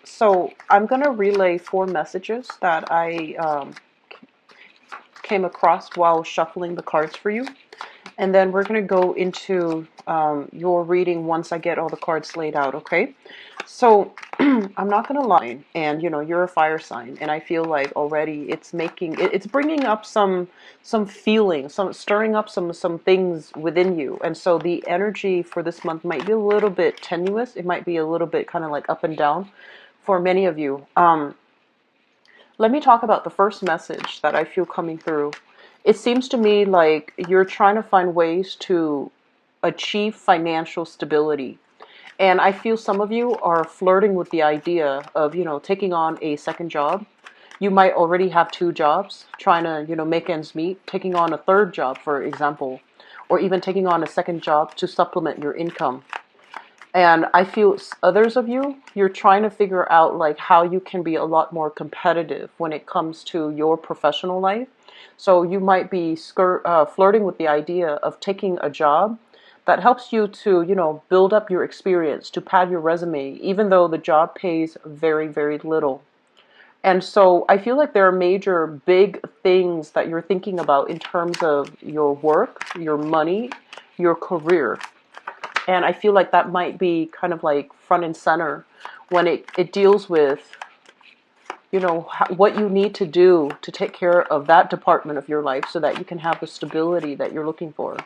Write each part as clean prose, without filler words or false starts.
So I'm going to relay four messages that I came across while shuffling the cards for you. And then we're going to go into your reading once I get all the cards laid out, okay? So I'm not going to lie, and you're a fire sign, and I feel like already it's bringing up some feelings, some stirring up some things within you. And so the energy for this month might be a little bit tenuous. It might be a little bit kind of like up and down for many of you. Let me talk about the first message that I feel coming through. It seems to me like you're trying to find ways to achieve financial stability. And I feel some of you are flirting with the idea of, taking on a second job. You might already have two jobs, trying to, make ends meet, taking on a third job, for example, or even taking on a second job to supplement your income. And I feel others of you, you're trying to figure out like how you can be a lot more competitive when it comes to your professional life. So you might be flirting with the idea of taking a job that helps you to, build up your experience, to pad your resume, even though the job pays very, very little. And so I feel like there are major big things that you're thinking about in terms of your work, your money, your career. And I feel like that might be kind of like front and center when it deals with, what you need to do to take care of that department of your life so that you can have the stability that you're looking for.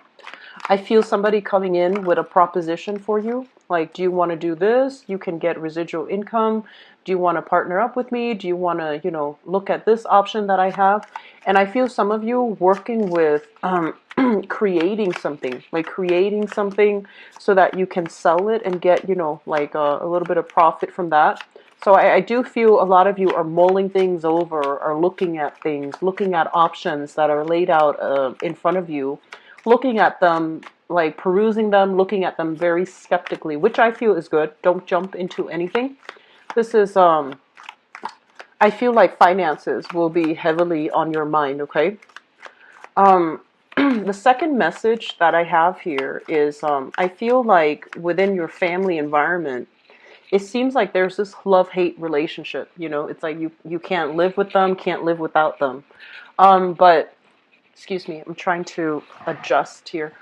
I feel somebody coming in with a proposition for you. Like, do you want to do this? You can get residual income. Do you want to partner up with me? Do you want to, look at this option that I have? And I feel some of you working with creating something so that you can sell it and get, like a little bit of profit from that. So I do feel a lot of you are mulling things over, or looking at things, looking at options that are laid out in front of you, looking at them, like perusing them, looking at them very skeptically, which I feel is good. Don't jump into anything. This is, I feel like finances will be heavily on your mind, okay? Um, the second message that I have here is I feel like within your family environment, it seems like there's this love-hate relationship. It's like you can't live with them, can't live without them. But excuse me, I'm trying to adjust here.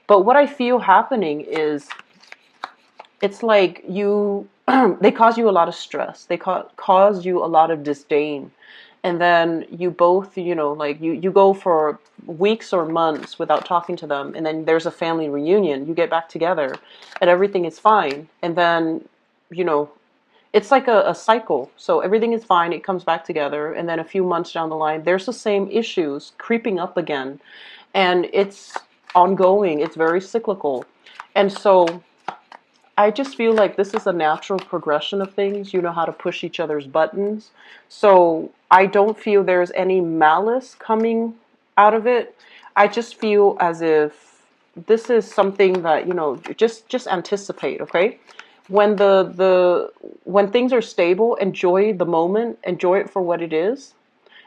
But what I feel happening is it's like they cause you a lot of stress. They cause you a lot of disdain. And then you both, like you go for weeks or months without talking to them. And then there's a family reunion. You get back together and everything is fine. And then, you know, it's like a cycle. So everything is fine. It comes back together. And then a few months down the line, there's the same issues creeping up again. And it's ongoing. It's very cyclical. And so I just feel like this is a natural progression of things. You know how to push each other's buttons. So I don't feel there's any malice coming out of it. I just feel as if this is something that, just anticipate, okay? When when things are stable, enjoy the moment, enjoy it for what it is.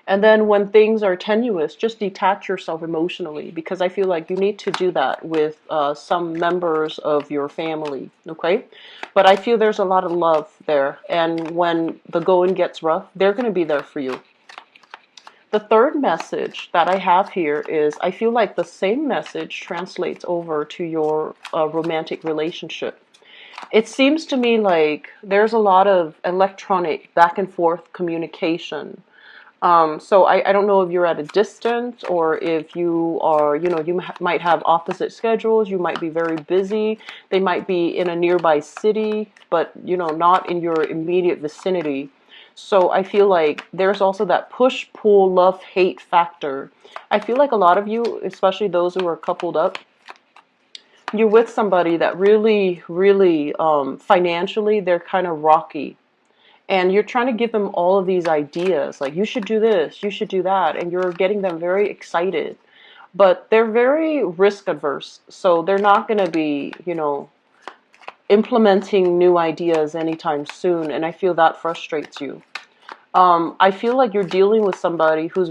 And then when things are tenuous, just detach yourself emotionally, because I feel like you need to do that with some members of your family, okay? But I feel there's a lot of love there. And when the going gets rough, they're going to be there for you. The third message that I have here is I feel like the same message translates over to your romantic relationship. It seems to me like there's a lot of electronic back and forth communication. So I don't know if you're at a distance or if you are, you might have opposite schedules. You might be very busy. They might be in a nearby city, but, not in your immediate vicinity. So I feel like there's also that push, pull, love, hate factor. I feel like a lot of you, especially those who are coupled up, you're with somebody that really, really, financially, they're kind of rocky. And you're trying to give them all of these ideas, like you should do this, you should do that, and you're getting them very excited. But they're very risk adverse, so they're not going to be, implementing new ideas anytime soon, and I feel that frustrates you. I feel like you're dealing with somebody who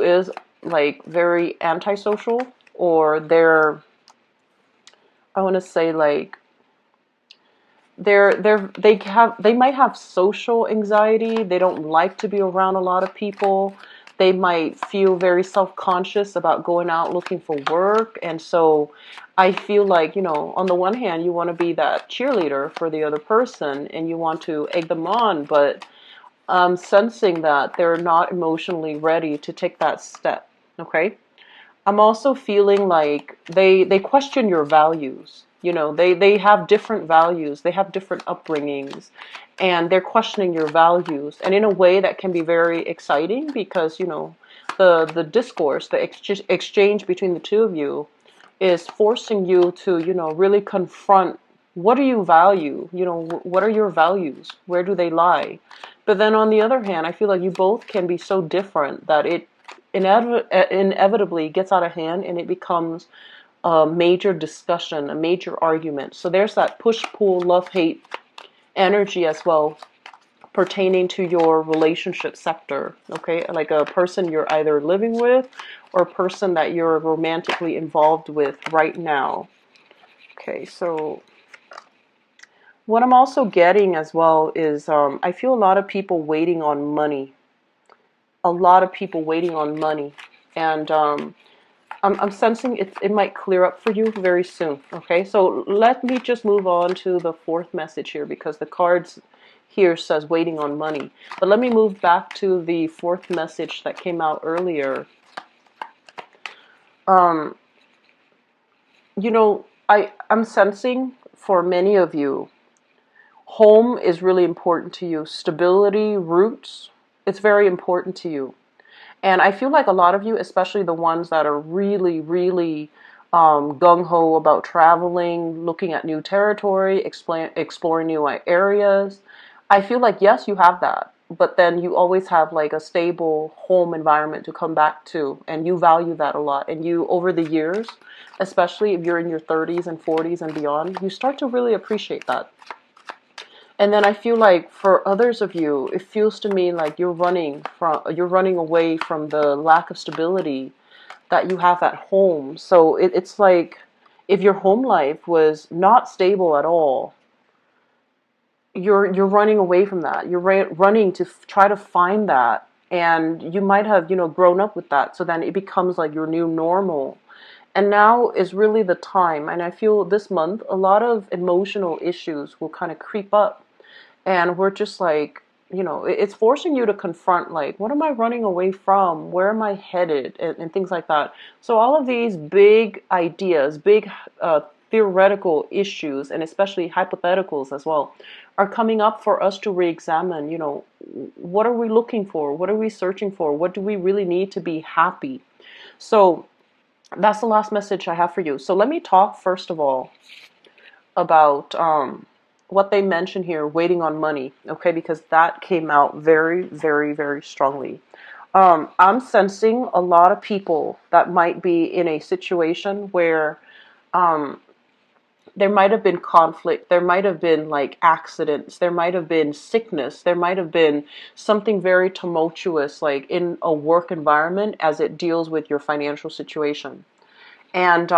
is like very antisocial, or they're, I want to say like they might have social anxiety. They don't like to be around a lot of people. They might feel very self-conscious about going out looking for work. And so I feel like, on the one hand, you want to be that cheerleader for the other person and you want to egg them on, but I'm sensing that they're not emotionally ready to take that step. Okay? I'm also feeling like they question your values. They have different values. They have different upbringings, and they're questioning your values. And in a way that can be very exciting because the discourse, the exchange between the two of you, is forcing you to really confront what do you value. What are your values? Where do they lie? But then on the other hand, I feel like you both can be so different that it inevitably gets out of hand and it becomes a major discussion, a major argument. So there's that push pull love hate energy as well pertaining to your relationship sector. Okay, like a person you're either living with or a person that you're romantically involved with right now. Okay, so what I'm also getting as well is I feel a lot of people waiting on money. A lot of people waiting on money. And I'm sensing it might clear up for you very soon. Okay, so let me just move on to the fourth message here because the cards here says waiting on money. But let me move back to the fourth message that came out earlier. Um, I'm sensing for many of you, home is really important to you. Stability, roots, it's very important to you. And I feel like a lot of you, especially the ones that are really, really gung-ho about traveling, looking at new territory, exploring new areas, I feel like, yes, you have that. But then you always have like a stable home environment to come back to. And you value that a lot. And you, over the years, especially if you're in your 30s and 40s and beyond, you start to really appreciate that. And then I feel like for others of you, it feels to me like you're running away from the lack of stability that you have at home. So it's like if your home life was not stable at all, you're running away from that. You're running to try to find that, and you might have grown up with that. So then it becomes like your new normal. And now is really the time. And I feel this month a lot of emotional issues will kind of creep up. And we're just like, it's forcing you to confront, like, what am I running away from? Where am I headed? And things like that. So all of these big ideas, big theoretical issues, and especially hypotheticals as well, are coming up for us to re-examine, what are we looking for? What are we searching for? What do we really need to be happy? So that's the last message I have for you. So let me talk first of all about what they mention here, waiting on money, okay, because that came out very, very, very strongly. I'm sensing a lot of people that might be in a situation where there might have been conflict, there might have been like accidents, there might have been sickness, there might have been something very tumultuous like in a work environment as it deals with your financial situation. And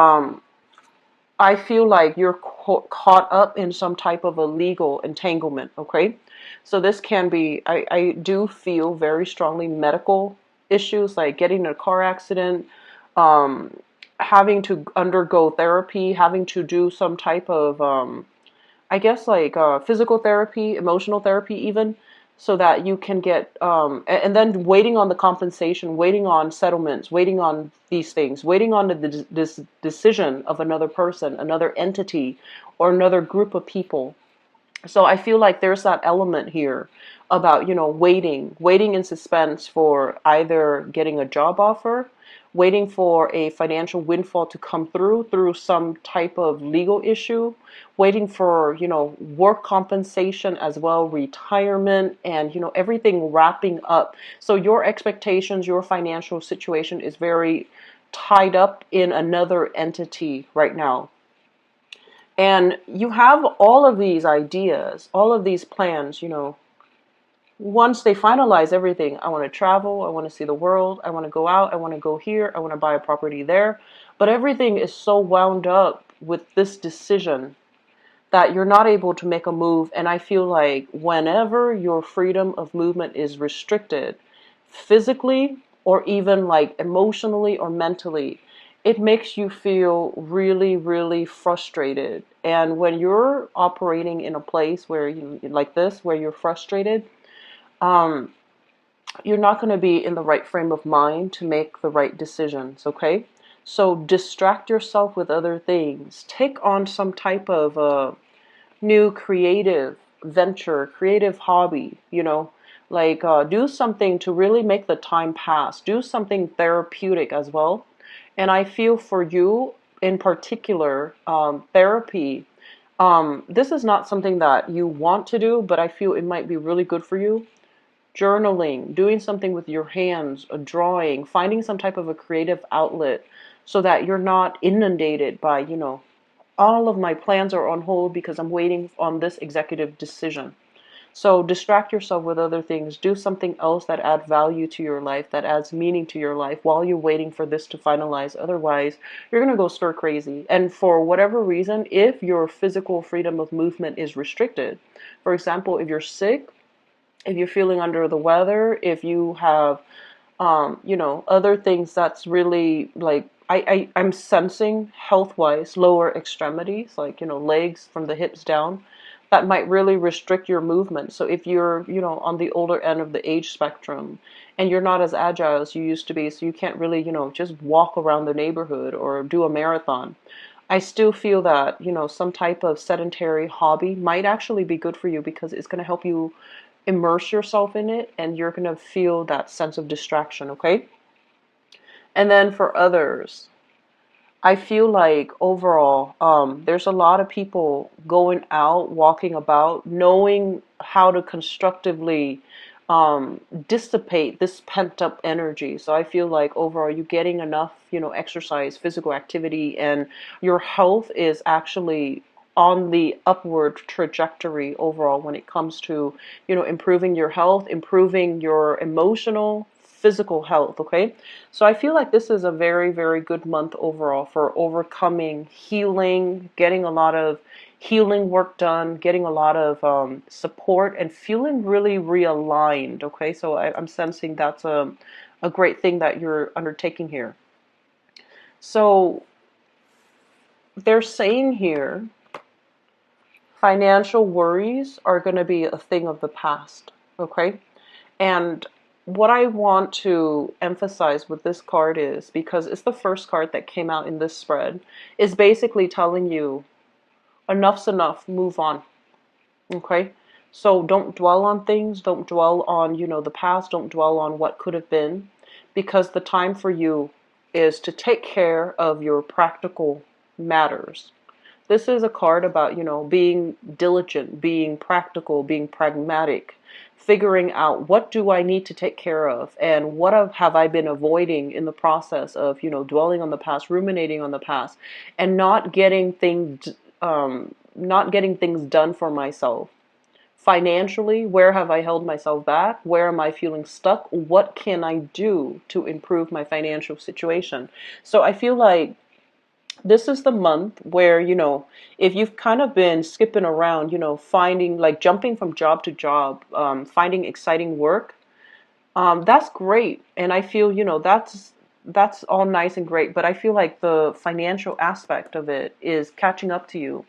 I feel like you're caught up in some type of a legal entanglement, okay? So this can be, I do feel very strongly medical issues like getting in a car accident, um, having to undergo therapy, having to do some type of I guess like physical therapy, emotional therapy even, so that you can get, and then waiting on the compensation, waiting on settlements, waiting on these things, waiting on this decision of another person, another entity, or another group of people. So I feel like there's that element here about, waiting in suspense for either getting a job offer, waiting for a financial windfall to come through some type of legal issue, waiting for, work compensation as well, retirement, and, everything wrapping up. So your expectations, your financial situation is very tied up in another entity right now. And you have all of these ideas, all of these plans, once they finalize everything, I want to travel, I want to see the world, I want to go out, I want to go here, I want to buy a property there. But everything is so wound up with this decision that you're not able to make a move. And I feel like whenever your freedom of movement is restricted, physically or even like emotionally or mentally, it makes you feel really, really frustrated. And when you're operating in a place where you like this, where you're frustrated, um, you're not going to be in the right frame of mind to make the right decisions, okay? So distract yourself with other things. Take on some type of new creative venture, creative hobby, like do something to really make the time pass. Do something therapeutic as well. And I feel for you in particular, therapy. This is not something that you want to do, but I feel it might be really good for you. Journaling, doing something with your hands, a drawing, finding some type of a creative outlet so that you're not inundated by, all of my plans are on hold because I'm waiting on this executive decision. So distract yourself with other things. Do something else that adds value to your life, that adds meaning to your life while you're waiting for this to finalize. Otherwise, you're going to go stir crazy. And for whatever reason, if your physical freedom of movement is restricted, for example, if you're sick, if you're feeling under the weather, if you have, other things that's really like, I'm sensing health wise lower extremities, like, legs from the hips down, that might really restrict your movement. So if you're, on the older end of the age spectrum and you're not as agile as you used to be, so you can't really, just walk around the neighborhood or do a marathon, I still feel that, some type of sedentary hobby might actually be good for you because it's going to help you immerse yourself in it and you're going to feel that sense of distraction, okay? And then for others, I feel like overall, there's a lot of people going out, walking about, knowing how to constructively dissipate this pent up energy. So I feel like overall, you're getting enough, exercise, physical activity, and your health is actually on the upward trajectory overall when it comes to, improving your health, improving your emotional, physical health, okay? So I feel like this is a very, very good month overall for overcoming, healing, getting a lot of healing work done, getting a lot of support, and feeling really realigned, okay? So I'm sensing that's a great thing that you're undertaking here. So they're saying here, financial worries are going to be a thing of the past, okay? And what I want to emphasize with this card is, because it's the first card that came out in this spread, is basically telling you enough's enough, move on, okay? So don't dwell on things, don't dwell on, the past, don't dwell on what could have been, because the time for you is to take care of your practical matters. This is a card about, being diligent, being practical, being pragmatic, figuring out what do I need to take care of and what have I been avoiding in the process of, dwelling on the past, ruminating on the past, and not getting things done for myself. Financially, where have I held myself back? Where am I feeling stuck? What can I do to improve my financial situation? So I feel like this is the month where, if you've kind of been skipping around, finding, like jumping from job to job, finding exciting work, that's great. And I feel, that's all nice and great. But I feel like the financial aspect of it is catching up to you.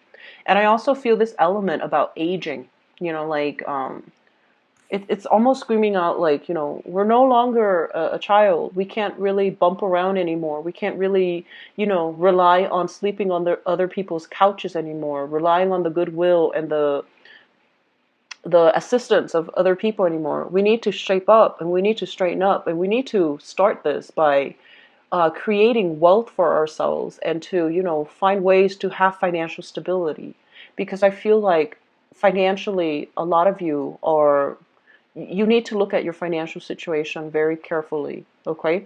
And I also feel this element about aging, like, it's almost screaming out like, we're no longer a child. We can't really bump around anymore. We can't really, rely on sleeping on the other people's couches anymore, relying on the goodwill and the assistance of other people anymore. We need to shape up and we need to straighten up and we need to start this by creating wealth for ourselves and to, find ways to have financial stability. Because I feel like financially, a lot of you need to look at your financial situation very carefully, okay?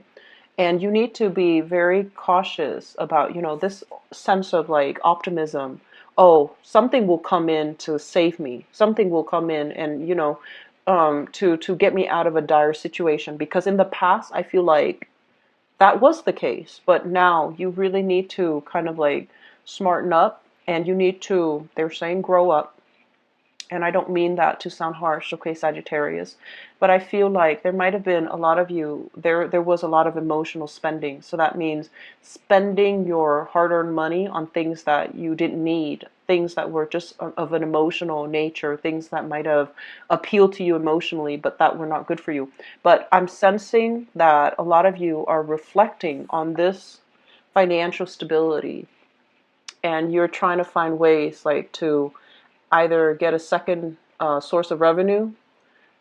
And you need to be very cautious about, this sense of like optimism. Oh, something will come in to save me. Something will come in and, to get me out of a dire situation. Because in the past, I feel like that was the case. But now you really need to kind of like smarten up And you need to, they're saying, grow up. And I don't mean that to sound harsh, okay, Sagittarius, but I feel like there might have been a lot of you, there was a lot of emotional spending. So that means spending your hard-earned money on things that you didn't need, things that were just of an emotional nature, things that might have appealed to you emotionally, but that were not good for you. But I'm sensing that a lot of you are reflecting on this financial stability, and you're trying to find ways like to either get a second source of revenue,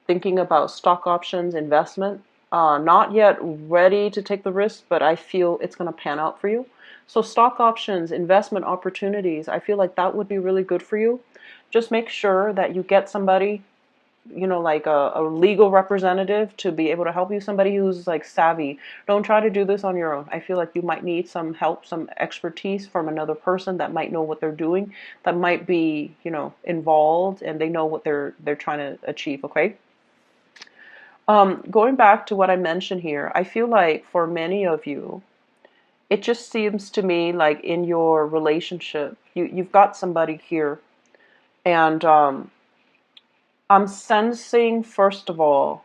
thinking about stock options, investment. Not yet ready to take the risk, but I feel it's going to pan out for you. So stock options, investment opportunities, I feel like that would be really good for you. Just make sure that you get somebody, like a legal representative to be able to help you, somebody who's like savvy. Don't try to do this on your own. I feel like you might need some help, some expertise from another person that might know what they're doing, that might be, involved, and they know what they're trying to achieve, okay? Going back to what I mentioned here, I feel like for many of you, it just seems to me like in your relationship, you've got somebody here, and I'm sensing, first of all,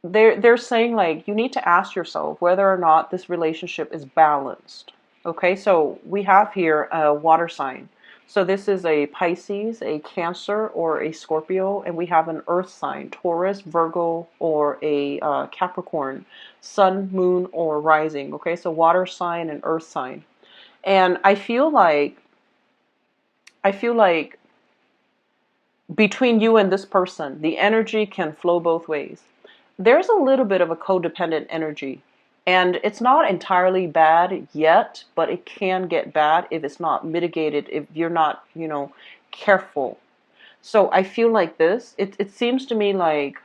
they're saying like you need to ask yourself whether or not this relationship is balanced. Okay, so we have here a water sign. So this is a Pisces, a Cancer, or a Scorpio, and we have an earth sign, Taurus, Virgo, or a Capricorn, Sun, Moon, or Rising. Okay, so water sign and earth sign. And I feel like between you and this person, the energy can flow both ways. There's a little bit of a codependent energy. And it's not entirely bad yet, but it can get bad if it's not mitigated, if you're not, careful. So I feel like this, it seems to me like,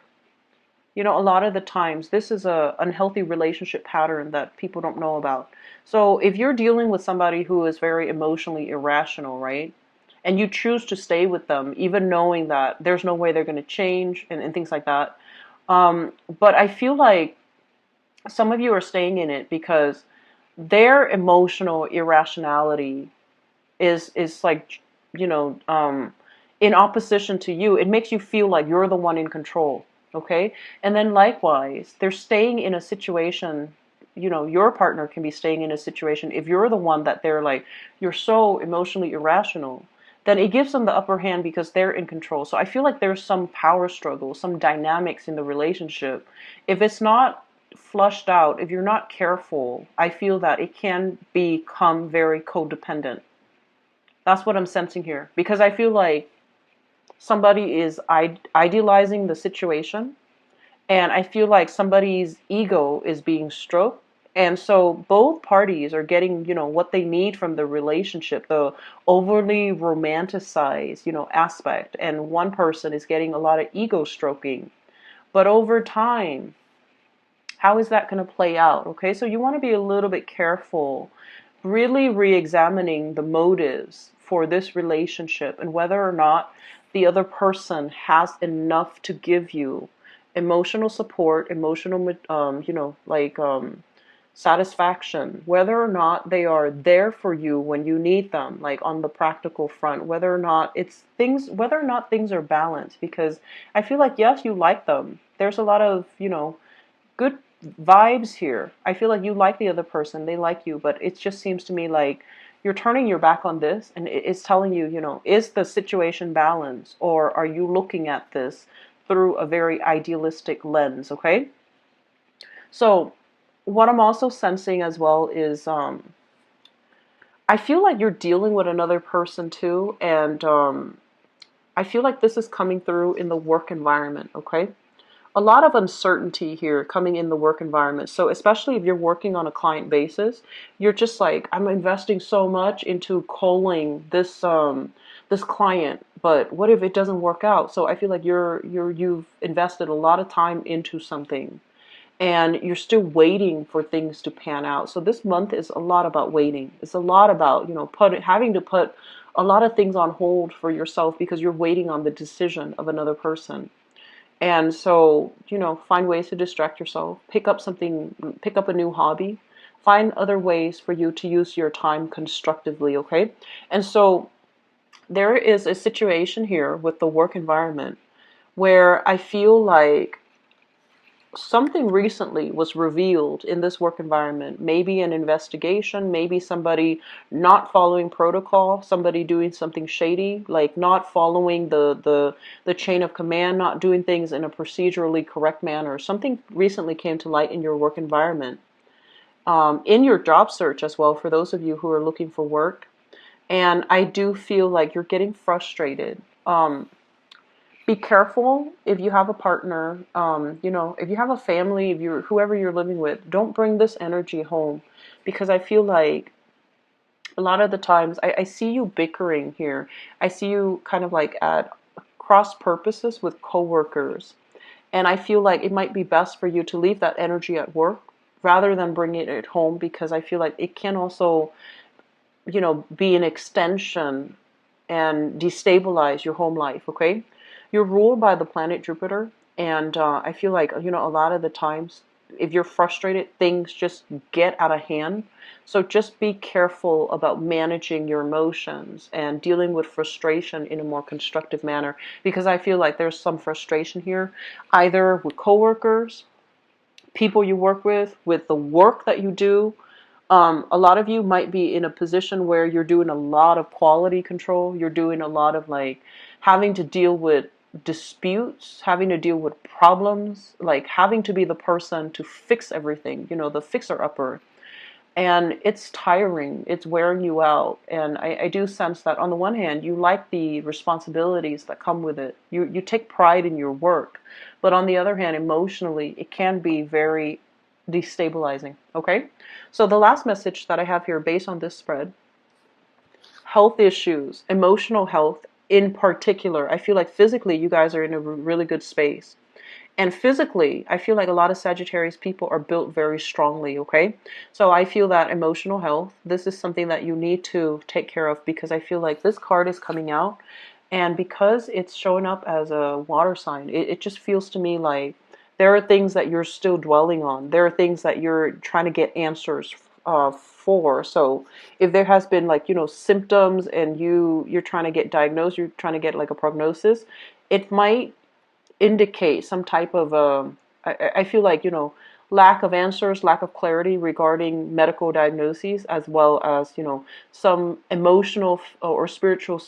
a lot of the times this is a unhealthy relationship pattern that people don't know about. So if you're dealing with somebody who is very emotionally irrational, right? And you choose to stay with them, even knowing that there's no way they're going to change and things like that. But I feel like some of you are staying in it because their emotional irrationality is like, you know, um, in opposition to you. It makes you feel like you're the one in control. Okay. And then likewise, they're staying in a situation, your partner can be staying in a situation. If you're the one that they're like, you're so emotionally irrational, then it gives them the upper hand because they're in control. So I feel like there's some power struggle, some dynamics in the relationship. If it's not flushed out, if you're not careful, I feel that it can become very codependent. That's what I'm sensing here. Because I feel like somebody is idealizing the situation, and I feel like somebody's ego is being stroked. And so both parties are getting, what they need from the relationship, the overly romanticized, aspect. And one person is getting a lot of ego stroking. But over time, how is that going to play out? Okay, so you want to be a little bit careful, really re-examining the motives for this relationship and whether or not the other person has enough to give you emotional support, emotional, satisfaction, whether or not they are there for you when you need them, like on the practical front, whether or not things are balanced. Because I feel like, yes, you like them. There's a lot of, good vibes here. I feel like you like the other person, they like you, but it just seems to me like you're turning your back on this, and it's telling you, is the situation balanced, or are you looking at this through a very idealistic lens, okay? So what I'm also sensing as well is I feel like you're dealing with another person too, and I feel like this is coming through in the work environment, okay? A lot of uncertainty here coming in the work environment. So especially if you're working on a client basis, you're just like, I'm investing so much into calling this client, but what if it doesn't work out? So I feel like you've invested a lot of time into something, and you're still waiting for things to pan out. So this month is a lot about waiting. It's a lot about, having to put a lot of things on hold for yourself because you're waiting on the decision of another person. And so, find ways to distract yourself, pick up a new hobby, find other ways for you to use your time constructively, okay? And so there is a situation here with the work environment where I feel like something recently was revealed in this work environment. Maybe an investigation, maybe somebody not following protocol, somebody doing something shady, like not following the chain of command, not doing things in a procedurally correct manner. Something recently came to light in your work environment, in your job search as well, for those of you who are looking for work. And I do feel like you're getting frustrated. Be careful if you have a partner, if you have a family, if you're whoever you're living with, don't bring this energy home, because I feel like a lot of the times I see you bickering here. I see you kind of like at cross purposes with coworkers, and I feel like it might be best for you to leave that energy at work rather than bringing it home, because I feel like it can also, be an extension and destabilize your home life, okay? You're ruled by the planet Jupiter, and I feel like, a lot of the times, if you're frustrated, things just get out of hand. So just be careful about managing your emotions and dealing with frustration in a more constructive manner, because I feel like there's some frustration here, either with coworkers, people you work with the work that you do. A lot of you might be in a position where you're doing a lot of quality control. You're doing a lot of like having to deal with disputes, having to deal with problems, like having to be the person to fix everything, the fixer-upper. And it's tiring, it's wearing you out. And I do sense that on the one hand, you like the responsibilities that come with it. You take pride in your work. But on the other hand, emotionally, it can be very destabilizing, okay? So the last message that I have here based on this spread, health issues, emotional health in particular. I feel like physically you guys are in a really good space. And physically, I feel like a lot of Sagittarius people are built very strongly, okay? So I feel that emotional health, this is something that you need to take care of, because I feel like this card is coming out, and because it's showing up as a water sign, it just feels to me like there are things that you're still dwelling on. There are things that you're trying to get answers for. So if there has been like, symptoms and you're trying to get diagnosed, you're trying to get like a prognosis, it might indicate some type of I feel like, lack of answers, lack of clarity regarding medical diagnoses, as well as, some emotional or spiritual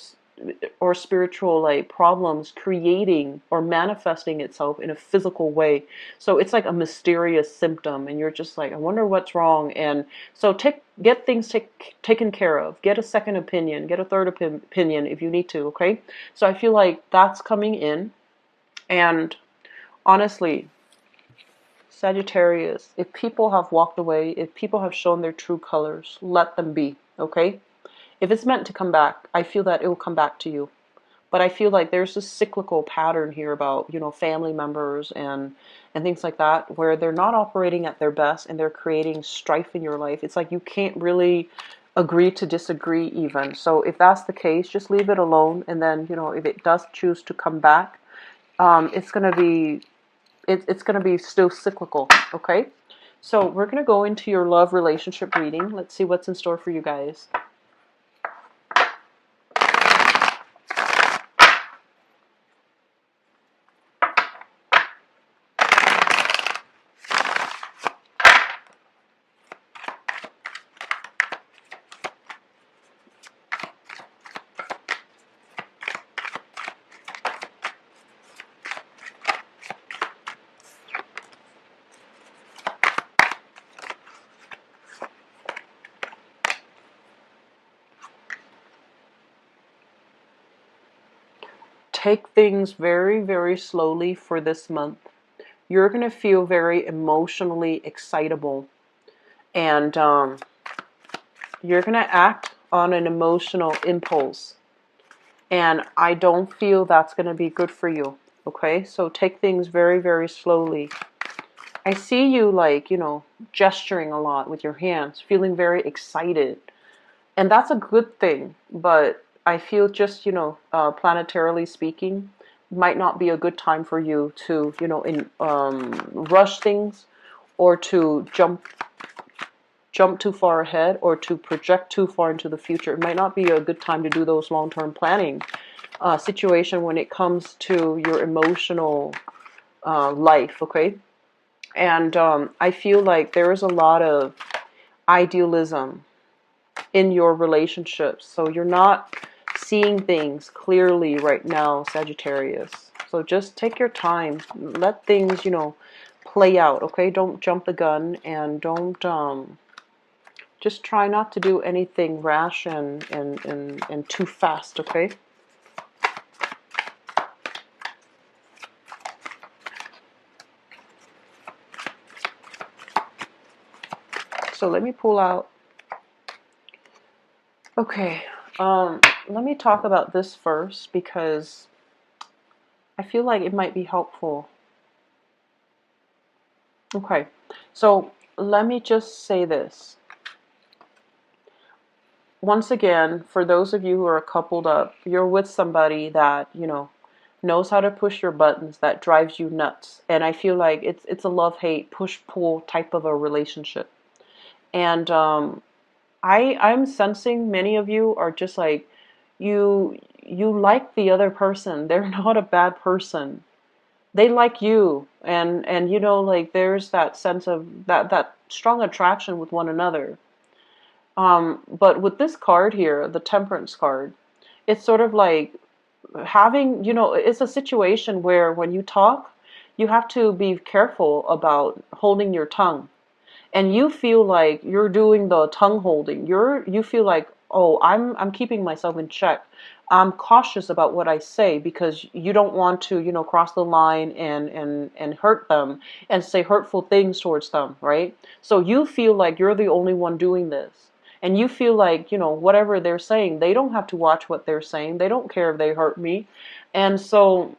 like problems creating or manifesting itself in a physical way. So it's like a mysterious symptom, and you're just like, I wonder what's wrong. And so get things taken care of. Get a second opinion, get a third opinion if you need to, okay? So I feel like that's coming in. And honestly, Sagittarius, if people have walked away, if people have shown their true colors, let them be, okay? If it's meant to come back, I feel that it will come back to you. But I feel like there's this cyclical pattern here about, family members and things like that, where they're not operating at their best and they're creating strife in your life. It's like you can't really agree to disagree even. So if that's the case, just leave it alone. And then, if it does choose to come back, it's gonna be it's gonna be still cyclical, okay? So we're gonna go into your love relationship reading. Let's see what's in store for you guys. Take things very, very slowly for this month. You're going to feel very emotionally excitable, and you're going to act on an emotional impulse. And I don't feel that's going to be good for you, okay? So take things very, very slowly. I see you like, gesturing a lot with your hands, feeling very excited. And that's a good thing, but I feel just, planetarily speaking, might not be a good time for you to, rush things or to jump jump too far ahead or to project too far into the future. It might not be a good time to do those long-term planning situation when it comes to your emotional life, okay? And I feel like there is a lot of idealism in your relationships. So you're not seeing things clearly right now, Sagittarius. So just take your time. Let things, play out, okay? Don't jump the gun, and don't just try not to do anything rash and too fast, okay? So let me pull out. Okay, let me talk about this first because I feel like it might be helpful. Okay, so let me just say this. Once again, for those of you who are coupled up, you're with somebody that, knows how to push your buttons, that drives you nuts. And I feel like it's a love-hate, push-pull type of a relationship. And I'm sensing many of you are just like, you like the other person. They're not a bad person. They like you. And like there's that sense of that strong attraction with one another. But with this card here, the Temperance card, it's sort of like having, it's a situation where when you talk, you have to be careful about holding your tongue. And you feel like you're doing the tongue holding. You feel like, oh, I'm keeping myself in check. I'm cautious about what I say because you don't want to, cross the line and hurt them and say hurtful things towards them, right? So you feel like you're the only one doing this. And you feel like, whatever they're saying, they don't have to watch what they're saying. They don't care if they hurt me. And so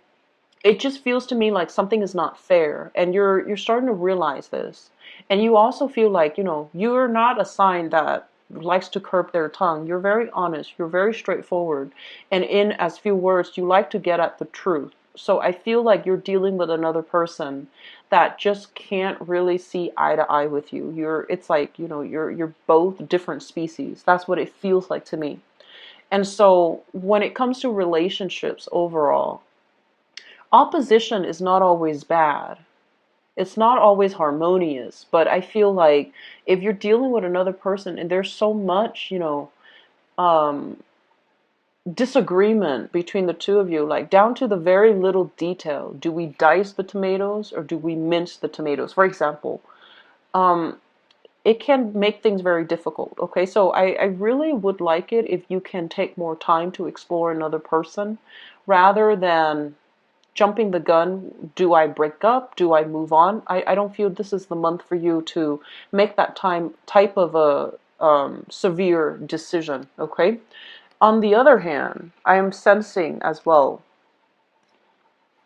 it just feels to me like something is not fair, and you're starting to realize this. And you also feel like, you're not a sign that likes to curb their tongue. You're very honest, you're very straightforward, and in as few words you like to get at the truth. So I feel like you're dealing with another person that just can't really see eye to eye with you. It's like, you're both different species. That's what it feels like to me. And so when it comes to relationships overall, opposition is not always bad. It's not always harmonious, but I feel like if you're dealing with another person and there's so much, um, disagreement between the two of you, like down to the very little detail. Do we dice the tomatoes or do we mince the tomatoes? For example, um, it can make things very difficult. Okay, so I really would like it if you can take more time to explore another person rather than jumping the gun. Do I break up? Do I move on? I don't feel this is the month for you to make that type of a severe decision, okay? On the other hand, I am sensing as well,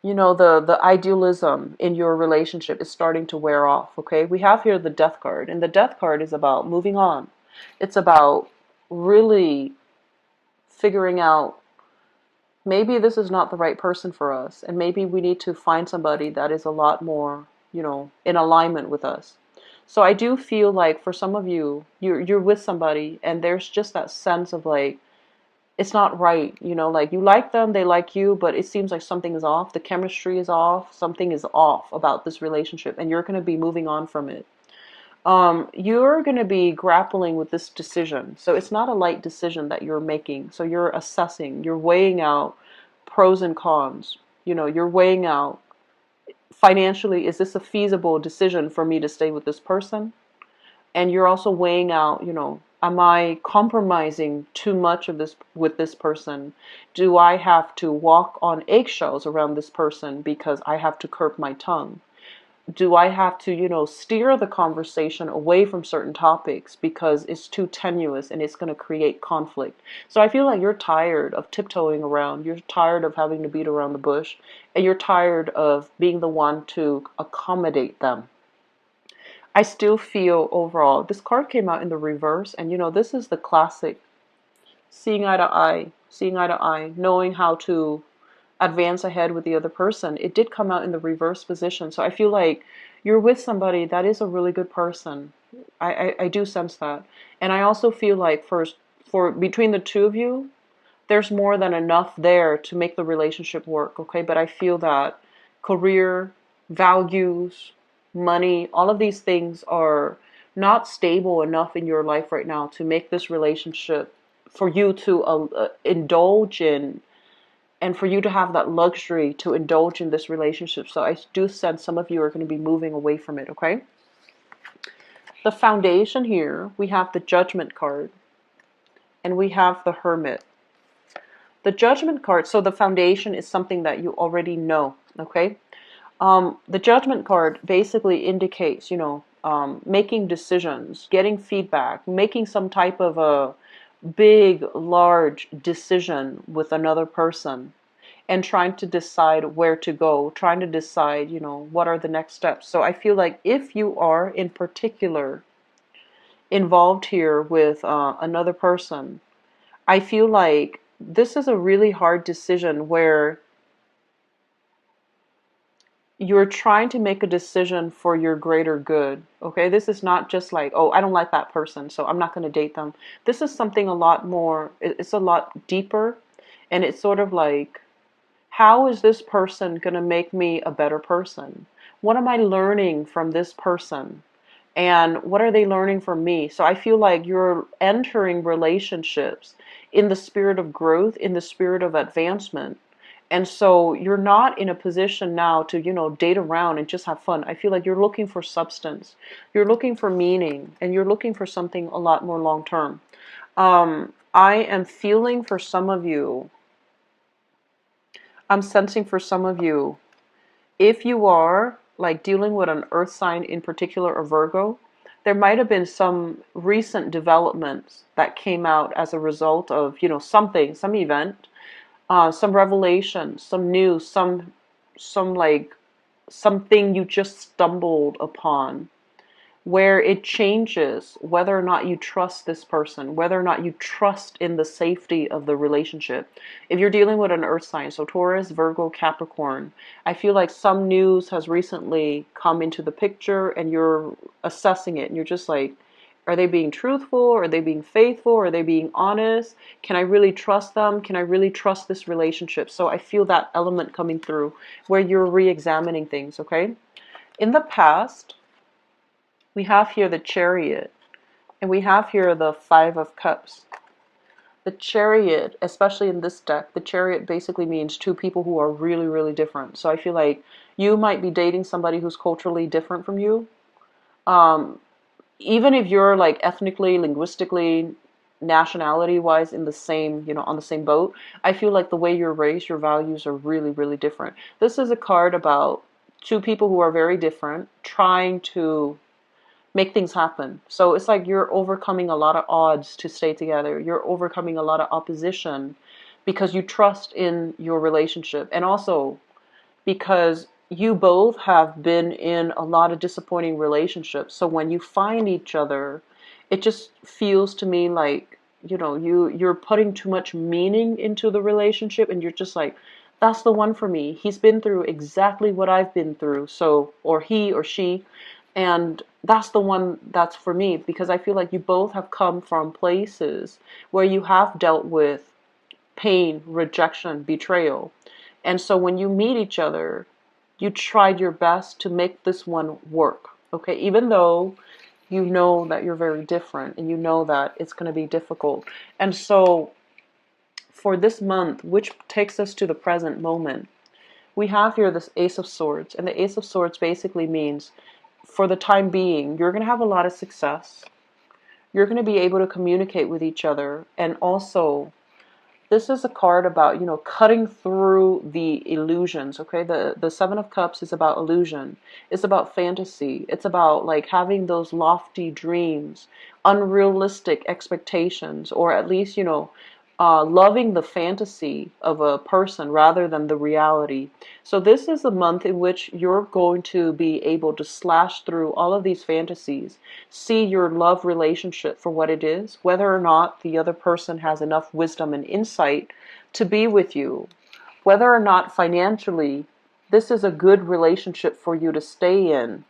the idealism in your relationship is starting to wear off, okay? We have here the Death card, and the Death card is about moving on. It's about really figuring out maybe this is not the right person for us, and maybe we need to find somebody that is a lot more, in alignment with us. So I do feel like for some of you, you're with somebody and there's just that sense of like it's not right, like you like them, they like you, but it seems like something is off. The chemistry is off. Something is off about this relationship, and you're going to be moving on from it. You're going to be grappling with this decision. So it's not a light decision that you're making. So you're assessing, you're weighing out pros and cons. You're weighing out financially, is this a feasible decision for me to stay with this person? And you're also weighing out, am I compromising too much of this with this person? Do I have to walk on eggshells around this person because I have to curb my tongue? Do I have to, steer the conversation away from certain topics because it's too tenuous and it's going to create conflict? So I feel like you're tired of tiptoeing around. You're tired of having to beat around the bush. And you're tired of being the one to accommodate them. I still feel overall, this card came out in the reverse. And, this is the classic seeing eye to eye, knowing how to advance ahead with the other person, it did come out in the reverse position. So I feel like you're with somebody that is a really good person. I do sense that. And I also feel like for between the two of you, there's more than enough there to make the relationship work, okay? But I feel that career, values, money, all of these things are not stable enough in your life right now to make this relationship for you to indulge in, and for you to have that luxury to indulge in this relationship. So I do sense some of you are going to be moving away from it, okay? The foundation here, we have the Judgment card, and we have the Hermit. The Judgment card, so the foundation is something that you already know, okay? The Judgment card basically indicates, making decisions, getting feedback, making some type of a big, large decision with another person, and trying to decide where to go, trying to decide, what are the next steps. So I feel like if you are in particular involved here with another person, I feel like this is a really hard decision where you're trying to make a decision for your greater good. Okay, this is not just like, oh, I don't like that person, so I'm not going to date them. This is something a lot more, it's a lot deeper, and it's sort of like, how is this person going to make me a better person? What am I learning from this person? And what are they learning from me? So I feel like you're entering relationships in the spirit of growth, in the spirit of advancement. And so you're not in a position now to, date around and just have fun. I feel like you're looking for substance. You're looking for meaning, and you're looking for something a lot more long term. I am feeling for some of you, I'm sensing for some of you, if you are like dealing with an earth sign in particular, or Virgo, there might have been some recent developments that came out as a result of, something, some event, some revelation, some news, some like something you just stumbled upon, where it changes whether or not you trust this person, whether or not you trust in the safety of the relationship. If you're dealing with an earth sign, so Taurus, Virgo, Capricorn, I feel like some news has recently come into the picture and you're assessing it and you're just like, are they being truthful? Are they being faithful? Are they being honest? Can I really trust them? Can I really trust this relationship? So I feel that element coming through where you're re-examining things, okay? In the past, we have here the Chariot, and we have here the Five of Cups. The Chariot, especially in this deck, the Chariot basically means two people who are really, really different. So I feel like you might be dating somebody who's culturally different from you. Even if you're like ethnically, linguistically, nationality-wise in the same, on the same boat, I feel like the way you're raised, your values are really, really different. This is a card about two people who are very different, trying to make things happen. So it's like you're overcoming a lot of odds to stay together. You're overcoming a lot of opposition because you trust in your relationship. And also because you both have been in a lot of disappointing relationships. So when you find each other, it just feels to me like, you're putting too much meaning into the relationship and you're just like, that's the one for me. He's been through exactly what I've been through. So, or he or she, and that's the one that's for me, because I feel like you both have come from places where you have dealt with pain, rejection, betrayal. And so when you meet each other, you tried your best to make this one work. Okay, even though you know that you're very different and you know that it's going to be difficult. And so for this month, which takes us to the present moment, we have here this Ace of Swords. And the Ace of Swords basically means, for the time being, you're going to have a lot of success. You're going to be able to communicate with each other. And also, this is a card about, cutting through the illusions, okay? The Seven of Cups is about illusion. It's about fantasy. It's about, like, having those lofty dreams, unrealistic expectations, or at least, loving the fantasy of a person rather than the reality. So this is a month in which you're going to be able to slash through all of these fantasies, see your love relationship for what it is, whether or not the other person has enough wisdom and insight to be with you. Whether or not financially, this is a good relationship for you to stay in.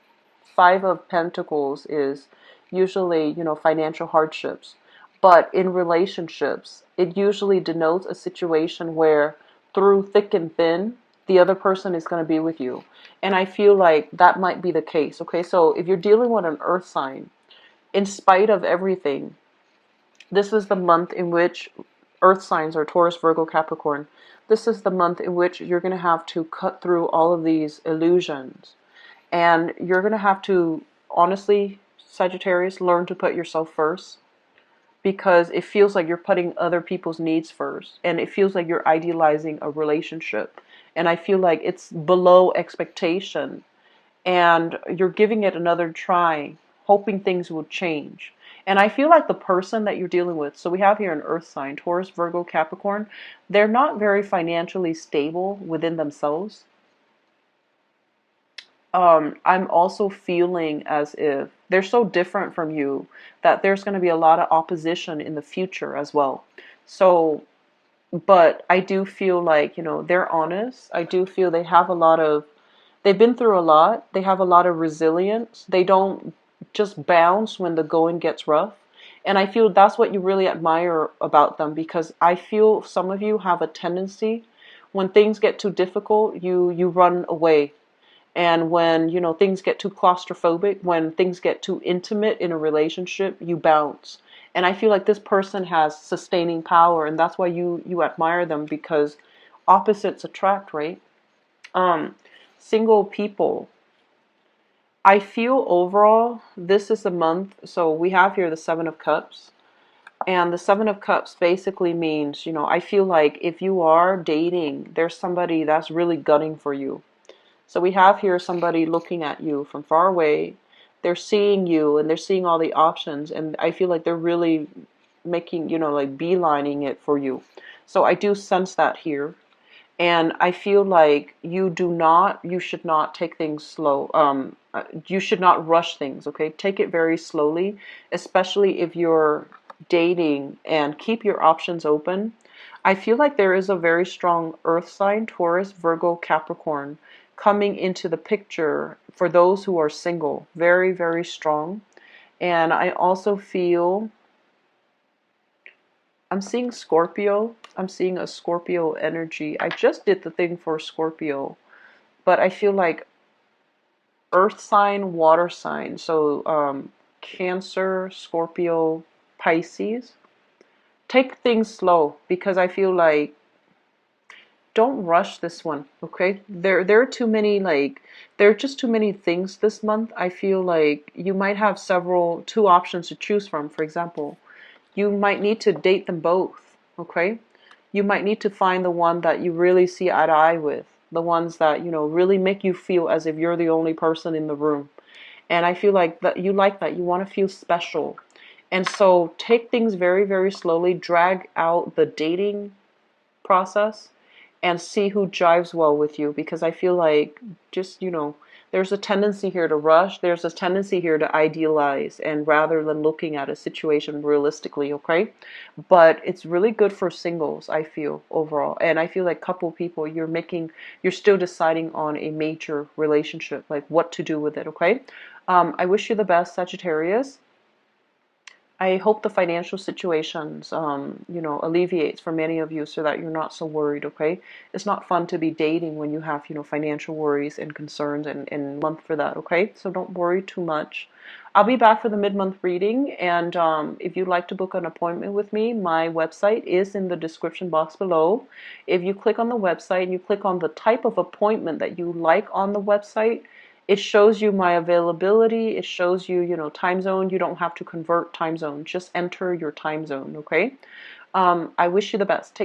Five of Pentacles is usually, financial hardships. But in relationships, it usually denotes a situation where through thick and thin, the other person is going to be with you. And I feel like that might be the case. Okay, so if you're dealing with an earth sign, in spite of everything, this is the month in which earth signs are Taurus, Virgo, Capricorn. This is the month in which you're going to have to cut through all of these illusions. And you're going to have to, honestly, Sagittarius, learn to put yourself first, because it feels like you're putting other people's needs first, and it feels like you're idealizing a relationship. And I feel like it's below expectation, and you're giving it another try, hoping things will change. And I feel like the person that you're dealing with, so we have here an earth sign, Taurus, Virgo, Capricorn, they're not very financially stable within themselves. I'm also feeling as if they're so different from you that there's going to be a lot of opposition in the future as well. So, but I do feel like, they're honest. I do feel they've been through a lot. They have a lot of resilience. They don't just bounce when the going gets rough. And I feel that's what you really admire about them, because I feel some of you have a tendency, when things get too difficult, you run away. And when, things get too claustrophobic, when things get too intimate in a relationship, you bounce. And I feel like this person has sustaining power, and that's why you admire them, because opposites attract, right? Single people. I feel overall, this is a month, so we have here the Seven of Cups. And the Seven of Cups basically means, I feel like if you are dating, there's somebody that's really gunning for you. So we have here somebody looking at you from far away. They're seeing you, and they're seeing all the options. And I feel like they're really making, like beelining it for you. So I do sense that here. And I feel like you should not take things slow. You should not rush things, okay? Take it very slowly, especially if you're dating, and keep your options open. I feel like there is a very strong earth sign, Taurus, Virgo, Capricorn, coming into the picture for those who are single. Very, very strong. And I also feel, I'm seeing Scorpio. I'm seeing a Scorpio energy. I just did the thing for Scorpio, but I feel like earth sign, water sign. So Cancer, Scorpio, Pisces. Take things slow, because I feel like don't rush this one, okay? There are too many, there are just too many things this month. I feel like you might have two options to choose from. For example, you might need to date them both, okay? You might need to find the one that you really see eye to eye with, the ones that, really make you feel as if you're the only person in the room. And I feel like that you like that. You want to feel special. And so take things very, very slowly, drag out the dating process, and see who jives well with you, because I feel like just, there's a tendency here to rush. There's a tendency here to idealize, and rather than looking at a situation realistically, okay? But it's really good for singles, I feel, overall. And I feel like couple people, you're still deciding on a major relationship, like what to do with it, okay? I wish you the best, Sagittarius. I hope the financial situations, alleviates for many of you, so that you're not so worried, okay? It's not fun to be dating when you have, financial worries and concerns, and month for that, okay? So don't worry too much. I'll be back for the mid-month reading, and if you'd like to book an appointment with me, my website is in the description box below. If you click on the website and you click on the type of appointment that you like on the website, it shows you my availability. It shows you, time zone. You don't have to convert time zone. Just enter your time zone, okay? I wish you the best. Take